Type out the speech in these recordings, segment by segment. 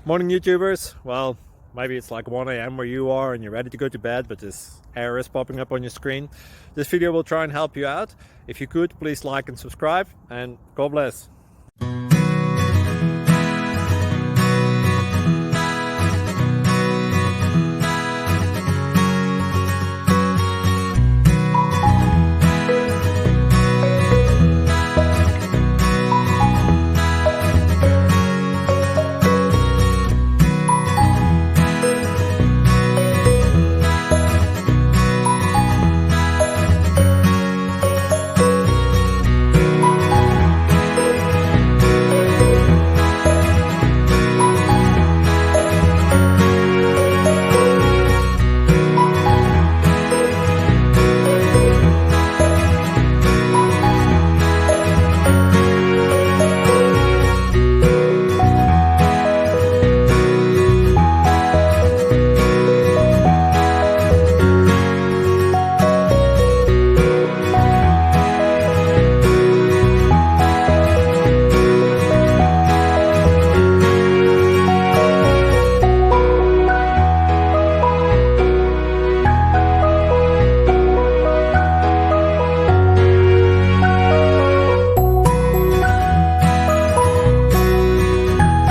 Morning, YouTubers. Well, maybe it's like 1 a.m. where you are and you're ready to go to bed, but this error is popping up on your screen. This video will try and help you out. If you could, please like and subscribe, and God bless.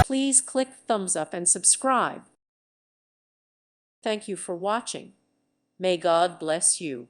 Please click thumbs up and subscribe. Thank you for watching. May God bless you.